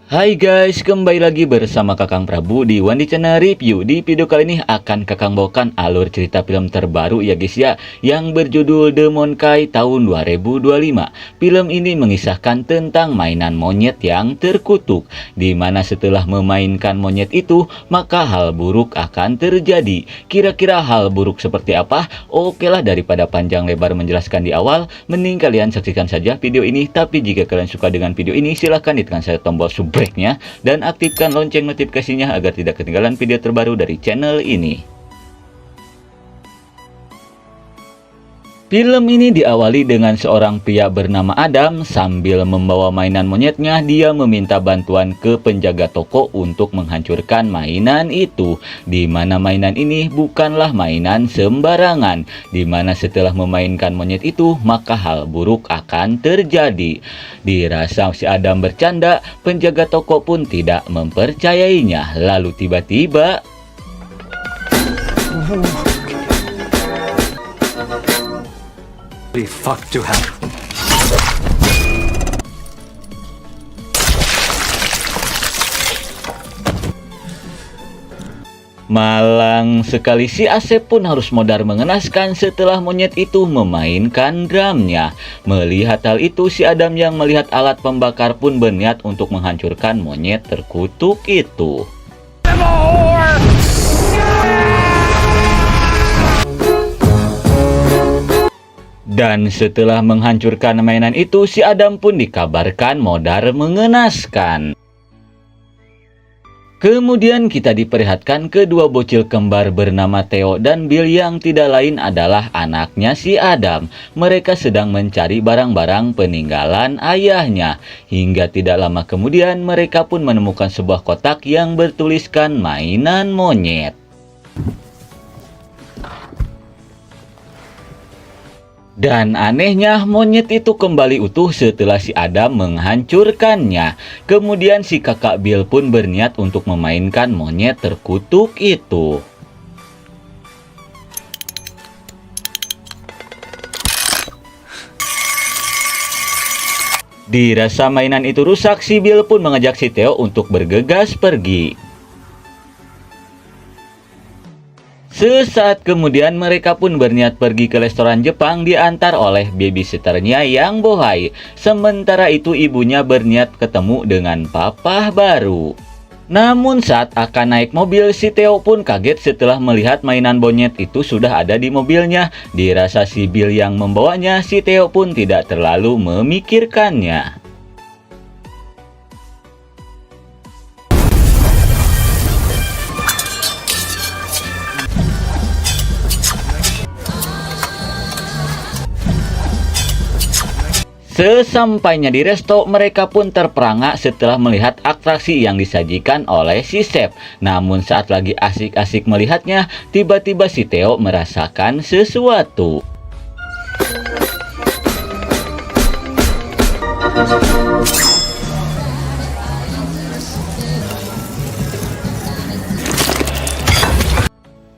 Hai guys, kembali lagi bersama Kakang Prabu di Wandi Channel Review. Di video kali ini akan Kakang bawakan alur cerita film terbaru ya guys ya, yang berjudul The Monkai tahun 2025. Film ini mengisahkan tentang mainan monyet yang terkutuk, di mana setelah memainkan monyet itu, maka hal buruk akan terjadi. Kira-kira hal buruk seperti apa? Oke lah, daripada panjang lebar menjelaskan di awal, mending kalian saksikan saja video ini. Tapi jika kalian suka dengan video ini, silahkan ditekan saja tombol subscribe dan aktifkan lonceng notifikasinya agar tidak ketinggalan video terbaru dari channel ini. Film ini diawali dengan seorang pria bernama Adam. Sambil membawa mainan monyetnya, dia meminta bantuan ke penjaga toko untuk menghancurkan mainan itu. Di mana mainan ini bukanlah mainan sembarangan, di mana setelah memainkan monyet itu, maka hal buruk akan terjadi. Dirasa si Adam bercanda, penjaga toko pun tidak mempercayainya. Lalu tiba-tiba Fuck to hell. malang sekali, si Asep pun harus modar mengenaskan setelah monyet itu memainkan drumnya. Melihat hal itu, si Adam yang melihat alat pembakar pun berniat untuk menghancurkan monyet terkutuk itu. Dan setelah menghancurkan mainan itu, si Adam pun dikabarkan modar mengenaskan. Kemudian kita diperlihatkan kedua bocil kembar bernama Theo dan Bill yang tidak lain adalah anaknya si Adam. Mereka sedang mencari barang-barang peninggalan ayahnya. Hingga tidak lama kemudian mereka pun menemukan sebuah kotak yang bertuliskan mainan monyet. Dan anehnya, monyet itu kembali utuh setelah si Adam menghancurkannya. Kemudian si kakak Bill pun berniat untuk memainkan monyet terkutuk itu. Dirasa mainan itu rusak, si Bill pun mengajak si Theo untuk bergegas pergi. Sesaat kemudian mereka pun berniat pergi ke restoran Jepang diantar oleh babysitternya yang bohai. Sementara itu ibunya berniat ketemu dengan papa baru. Namun saat akan naik mobil, si Theo pun kaget setelah melihat mainan monyet itu sudah ada di mobilnya. Dirasa si Bill yang membawanya, si Theo pun tidak terlalu memikirkannya. Sesampainya di resto, mereka pun terperangak setelah melihat atraksi yang disajikan oleh si chef. Namun saat lagi asik-asik melihatnya, tiba-tiba si Theo merasakan sesuatu.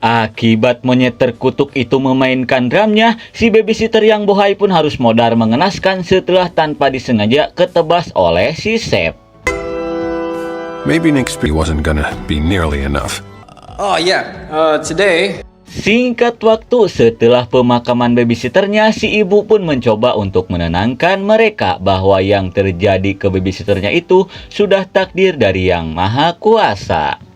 Akibat monyet terkutuk itu memainkan drumnya, si babysitter yang bohai pun harus modar mengenaskan setelah tanpa disengaja ketebas oleh si chef. Maybe next week wasn't gonna be nearly enough. Today. Singkat waktu setelah pemakaman babysitternya, si ibu pun mencoba untuk menenangkan mereka bahwa yang terjadi ke babysitternya itu sudah takdir dari Yang Maha Kuasa.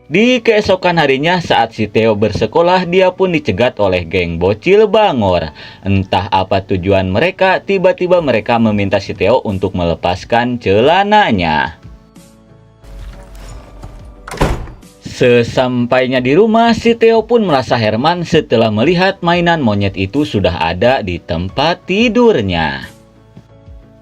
Di keesokan harinya saat si Theo bersekolah, dia pun dicegat oleh geng bocil bangor. Entah apa tujuan mereka, tiba-tiba mereka meminta si Theo untuk melepaskan celananya. Sesampainya di rumah, si Theo pun merasa heran setelah melihat mainan monyet itu sudah ada di tempat tidurnya.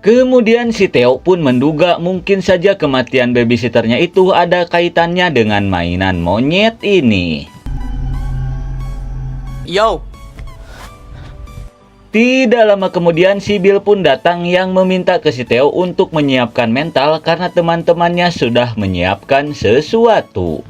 Kemudian si Theo pun menduga mungkin saja kematian babysitternya itu ada kaitannya dengan mainan monyet ini. Yo. Tidak lama kemudian si Bill pun datang yang meminta ke si Theo untuk menyiapkan mental karena teman-temannya sudah menyiapkan sesuatu.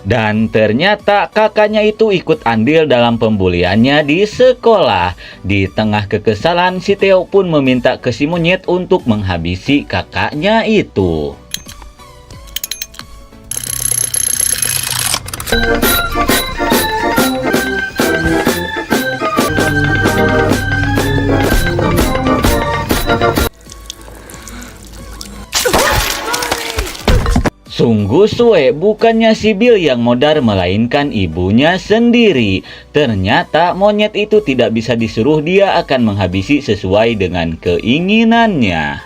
Dan ternyata kakaknya itu ikut andil dalam pembuliannya di sekolah. Di tengah kekesalan, si Theo pun meminta ke si monyet untuk menghabisi kakaknya itu. Sungguh suwe, bukannya si Bill yang modar melainkan ibunya sendiri. Ternyata monyet itu tidak bisa disuruh, dia akan menghabisi sesuai dengan keinginannya.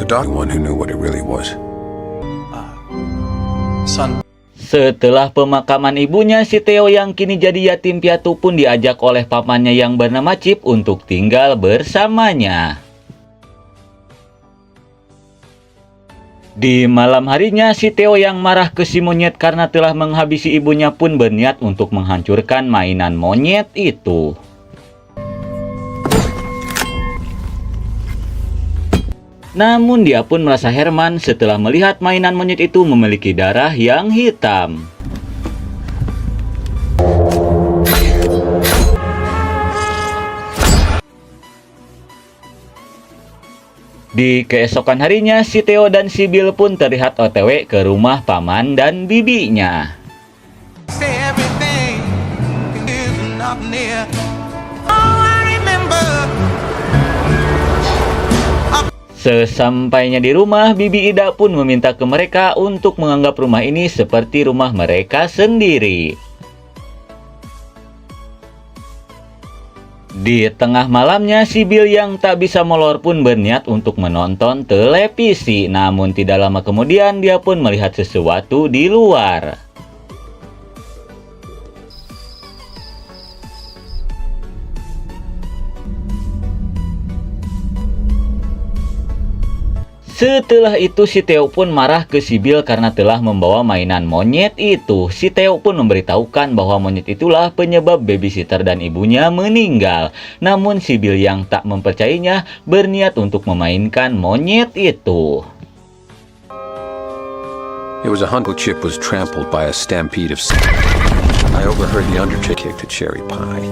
The dog one who knew what it really was. Son. Setelah pemakaman ibunya, si Theo yang kini jadi yatim piatu pun diajak oleh pamannya yang bernama Chip untuk tinggal bersamanya. Di malam harinya, si Theo yang marah ke si monyet karena telah menghabisi ibunya pun berniat untuk menghancurkan mainan monyet itu. Namun dia pun merasa heran setelah melihat mainan monyet itu memiliki darah yang hitam. Di keesokan harinya, si Theo dan si Bill pun terlihat OTW ke rumah paman dan bibinya. Sesampainya di rumah, Bibi Ida pun meminta ke mereka untuk menganggap rumah ini seperti rumah mereka sendiri. Di tengah malamnya, si Bill yang tak bisa molor pun berniat untuk menonton televisi. Namun tidak lama kemudian dia pun melihat sesuatu di luar. Setelah itu si Theo pun marah ke si Bill karena telah membawa mainan monyet itu. Si Theo pun memberitahukan bahwa monyet itulah penyebab babysitter dan ibunya meninggal. Namun si Bill yang tak mempercayainya berniat untuk memainkan monyet itu. It was a humble Chip was trampled by a stampede of I overheard the Undertaker kick to cherry pie.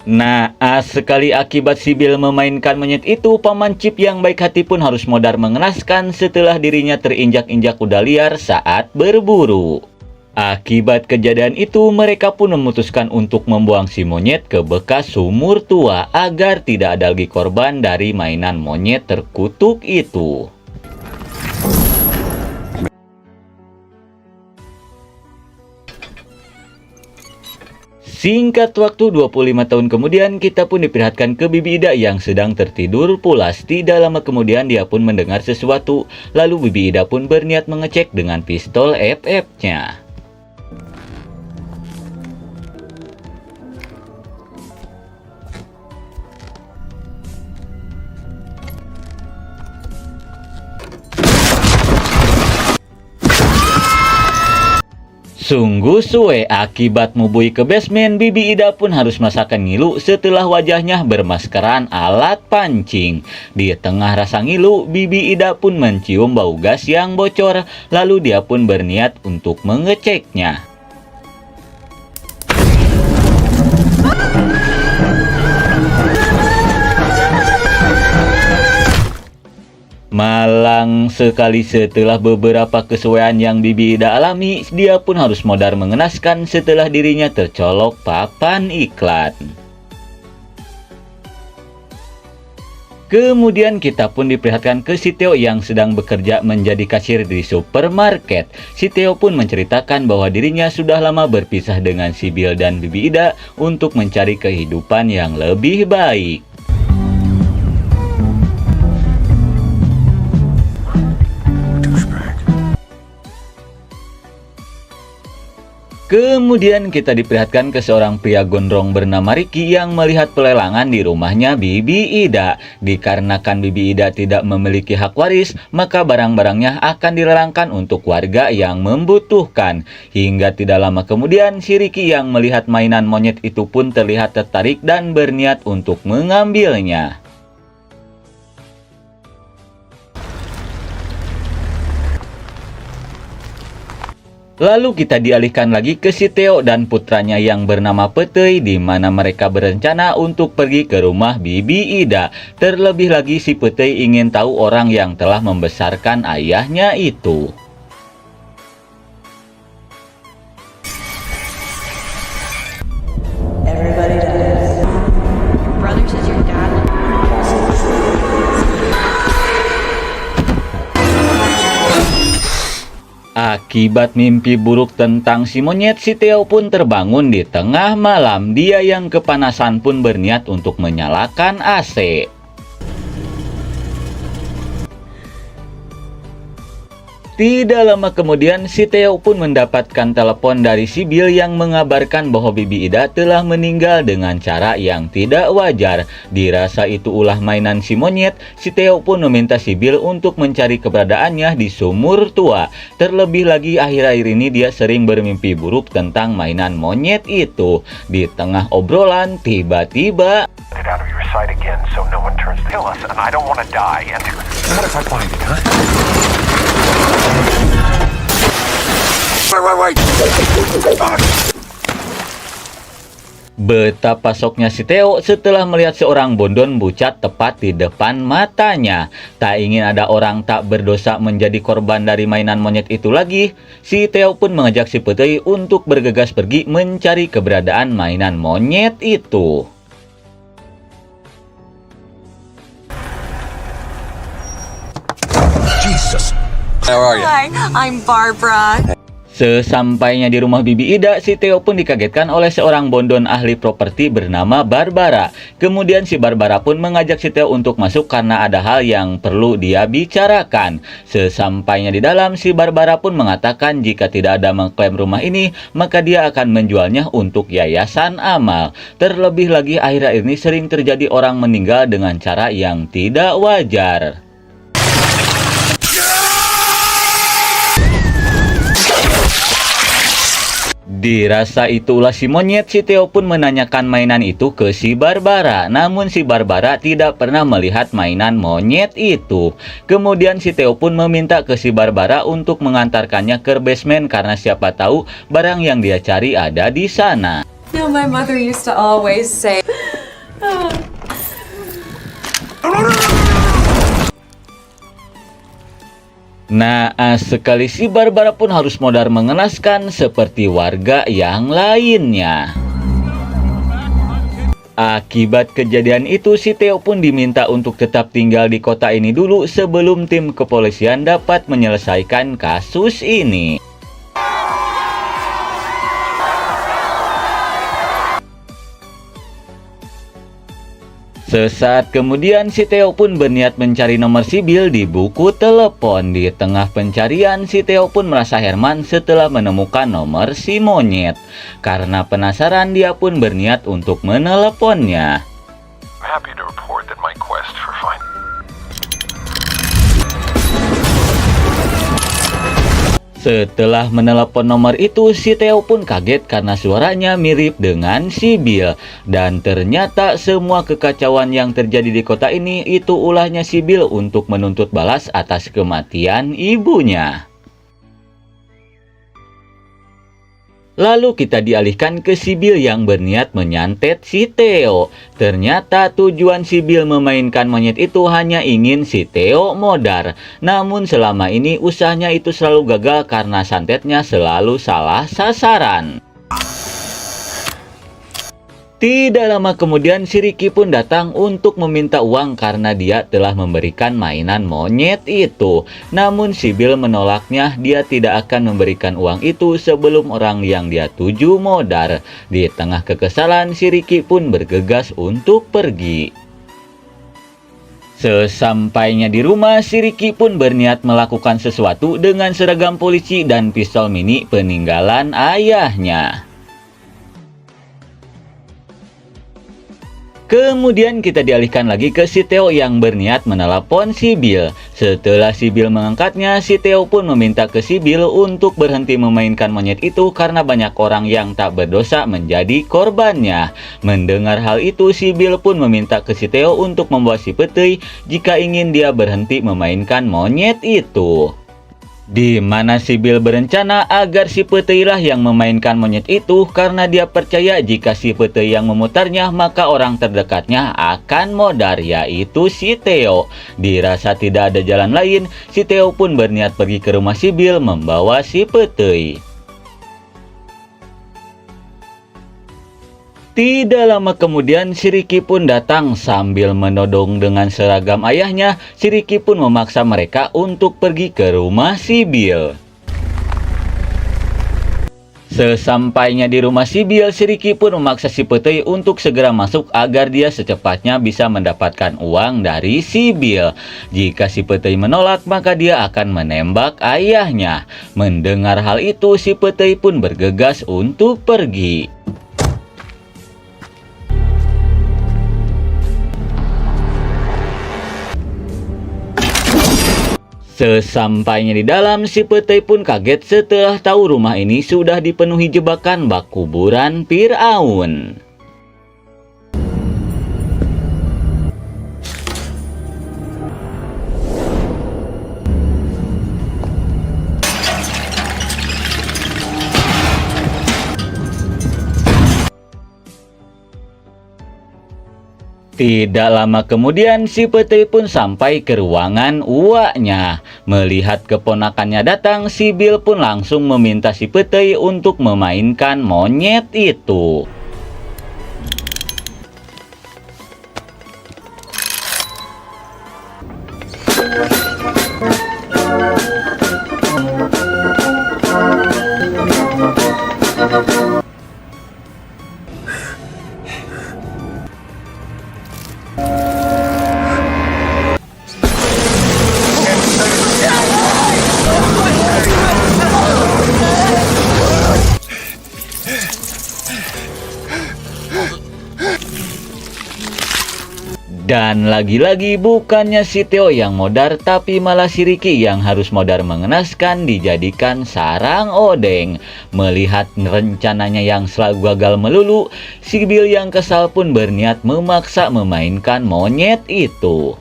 Naas sekali akibat si Bill memainkan monyet itu, paman Chip yang baik hati pun harus modar mengenaskan setelah dirinya terinjak-injak kuda liar saat berburu. Akibat kejadian itu, mereka pun memutuskan untuk membuang si monyet ke bekas sumur tua agar tidak ada lagi korban dari mainan monyet terkutuk itu. Singkat waktu 25 tahun kemudian, kita pun diperlihatkan ke Bibi Ida yang sedang tertidur pulas. Tidak lama kemudian dia pun mendengar sesuatu. Lalu Bibi Ida pun berniat mengecek dengan pistol FF-nya. Sungguh suwe, akibat mubui ke basement, Bibi Ida pun harus merasakan ngilu setelah wajahnya bermaskeran alat pancing. Di tengah rasa ngilu, Bibi Ida pun mencium bau gas yang bocor, lalu dia pun berniat untuk mengeceknya. Malang sekali, setelah beberapa kesuaian yang Bibi Ida alami, dia pun harus modar mengenaskan setelah dirinya tercolok papan iklan. Kemudian kita pun diperlihatkan ke si Theo yang sedang bekerja menjadi kasir di supermarket. Si Theo pun menceritakan bahwa dirinya sudah lama berpisah dengan si Bill dan Bibi Ida untuk mencari kehidupan yang lebih baik. Kemudian kita diperlihatkan ke seorang pria gondrong bernama Ricky yang melihat pelelangan di rumahnya Bibi Ida. Dikarenakan Bibi Ida tidak memiliki hak waris, maka barang-barangnya akan dilelangkan untuk warga yang membutuhkan. Hingga tidak lama kemudian, si Ricky yang melihat mainan monyet itu pun terlihat tertarik dan berniat untuk mengambilnya. Lalu kita dialihkan lagi ke si Theo dan putranya yang bernama Petey, di mana mereka berencana untuk pergi ke rumah Bibi Ida. Terlebih lagi si Petey ingin tahu orang yang telah membesarkan ayahnya itu. Everybody dies. Your brother says your dad. Akibat mimpi buruk tentang si monyet, si Theo pun terbangun di tengah malam. Dia yang kepanasan pun berniat untuk menyalakan AC. Tidak lama kemudian, si Theo pun mendapatkan telepon dari si Bill yang mengabarkan bahwa Bibi Ida telah meninggal dengan cara yang tidak wajar. Dirasa itu ulah mainan si monyet, si Theo pun meminta si Bill untuk mencari keberadaannya di sumur tua. Terlebih lagi akhir-akhir ini dia sering bermimpi buruk tentang mainan monyet itu. Di tengah obrolan, tiba-tiba Get out of your sight again so no one turns to kill us, and I don't want to die. And what if I find it, huh? Wait! betapa syoknya si Theo setelah melihat seorang bondon bucat tepat di depan matanya. Tak ingin ada orang tak berdosa menjadi korban dari mainan monyet itu lagi, si Theo pun mengajak si Petey untuk bergegas pergi mencari keberadaan mainan monyet itu. Jesus. How are you? Hi, I'm Barbara. Sesampainya di rumah Bibi Ida, si Theo pun dikagetkan oleh seorang bondon ahli properti bernama Barbara. Kemudian si Barbara pun mengajak si Theo untuk masuk karena ada hal yang perlu dia bicarakan. Sesampainya di dalam, si Barbara pun mengatakan jika tidak ada mengklaim rumah ini, maka dia akan menjualnya untuk yayasan amal. Terlebih lagi akhir-akhir ini sering terjadi orang meninggal dengan cara yang tidak wajar. Dirasa itulah si monyet, si Theo pun menanyakan mainan itu ke si Barbara. Namun si Barbara tidak pernah melihat mainan monyet itu. Kemudian si Theo pun meminta ke si Barbara untuk mengantarkannya ke basement karena siapa tahu barang yang dia cari ada di sana. You know, my mother used to always say, Naas sekali si Barbara pun harus modal mengenaskan seperti warga yang lainnya. Akibat kejadian itu, si Theo pun diminta untuk tetap tinggal di kota ini dulu sebelum tim kepolisian dapat menyelesaikan kasus ini. Sesaat kemudian, si Theo pun berniat mencari nomor si Bill di buku telepon. Di tengah pencarian, si Theo pun merasa heran setelah menemukan nomor si monyet. Karena penasaran, dia pun berniat untuk meneleponnya. I'm happy to report that my quest for finding Setelah menelepon nomor itu, si Theo pun kaget karena suaranya mirip dengan si Bill. Dan ternyata semua kekacauan yang terjadi di kota ini itu ulahnya si Bill untuk menuntut balas atas kematian ibunya. Lalu kita dialihkan ke si Bill yang berniat menyantet si Theo. Ternyata tujuan si Bill memainkan monyet itu hanya ingin si Theo modar. Namun selama ini usahanya itu selalu gagal karena santetnya selalu salah sasaran. Tidak lama kemudian si Ricky pun datang untuk meminta uang karena dia telah memberikan mainan monyet itu. Namun si Bill menolaknya, dia tidak akan memberikan uang itu sebelum orang yang dia tuju modar. Di tengah kekesalan, si Ricky pun bergegas untuk pergi. Sesampainya di rumah, si Ricky pun berniat melakukan sesuatu dengan seragam polisi dan pistol mini peninggalan ayahnya. Kemudian kita dialihkan lagi ke si Theo yang berniat menelepon si Bill. Setelah si Bill mengangkatnya, si Theo pun meminta ke si Bill untuk berhenti memainkan monyet itu karena banyak orang yang tak berdosa menjadi korbannya. Mendengar hal itu, si Bill pun meminta ke si Theo untuk membawa si Petey jika ingin dia berhenti memainkan monyet itu. Di mana si Bill berencana agar si Petei lah yang memainkan monyet itu karena dia percaya jika si Petei yang memutarnya maka orang terdekatnya akan modar, yaitu si Theo. Dirasa tidak ada jalan lain, si Theo pun berniat pergi ke rumah si Bill membawa si Petei. Tidak lama kemudian si Ricky pun datang sambil menodong dengan seragam ayahnya. Si Ricky pun memaksa mereka untuk pergi ke rumah si Bill. Sesampainya di rumah si Bill, si Ricky pun memaksa si Petei untuk segera masuk agar dia secepatnya bisa mendapatkan uang dari si Bill. Jika si Petei menolak, maka dia akan menembak ayahnya. Mendengar hal itu, si Petei pun bergegas untuk pergi. Sesampainya di dalam, si Petei pun kaget setelah tahu rumah ini sudah dipenuhi jebakan bak kuburan Firaun. Tidak lama kemudian, si Petei pun sampai ke ruangan uaknya. Melihat keponakannya datang, si Bill pun langsung meminta si Petei untuk memainkan monyet itu. Dan lagi-lagi bukannya si Theo yang modar, tapi malah si Ricky yang harus modar mengenaskan dijadikan sarang odeng. Melihat rencananya yang selalu gagal melulu, si Bill yang kesal pun berniat memaksa memainkan monyet itu.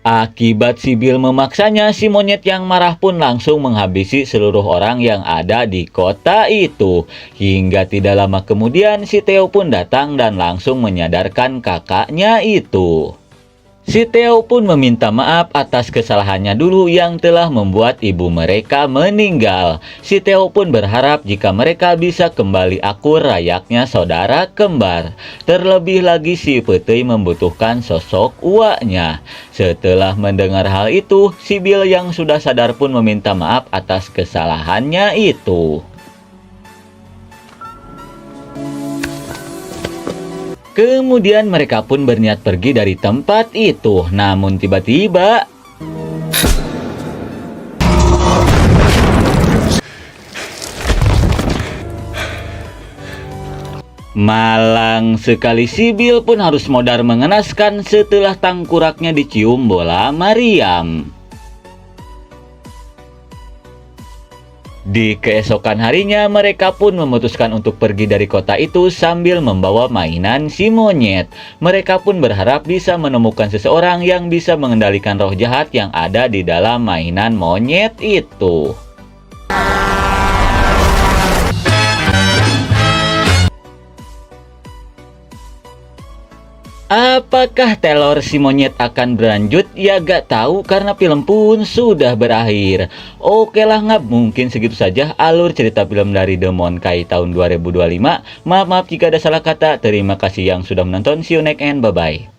Akibat si Bill memaksanya, si monyet yang marah pun langsung menghabisi seluruh orang yang ada di kota itu. Hingga tidak lama kemudian, si Theo pun datang dan langsung menyadarkan kakaknya itu. Si Theo pun meminta maaf atas kesalahannya dulu yang telah membuat ibu mereka meninggal. Si Theo pun berharap jika mereka bisa kembali akur layaknya saudara kembar. Terlebih lagi si Petei membutuhkan sosok uaknya. Setelah mendengar hal itu, si Bill yang sudah sadar pun meminta maaf atas kesalahannya itu. Kemudian mereka pun berniat pergi dari tempat itu. Namun tiba-tiba malang sekali, si Bill pun harus modar mengenaskan setelah tangkuraknya dicium bola Mariam. Di keesokan harinya, mereka pun memutuskan untuk pergi dari kota itu sambil membawa mainan si monyet. Mereka pun berharap bisa menemukan seseorang yang bisa mengendalikan roh jahat yang ada di dalam mainan monyet itu. Apakah Taylor si monyet akan berlanjut? Ya gak tahu karena film pun sudah berakhir. Oke lah ngap, mungkin segitu saja alur cerita film dari Demonkai tahun 2025. Maaf jika ada salah kata. Terima kasih yang sudah menonton. See you next and bye-bye.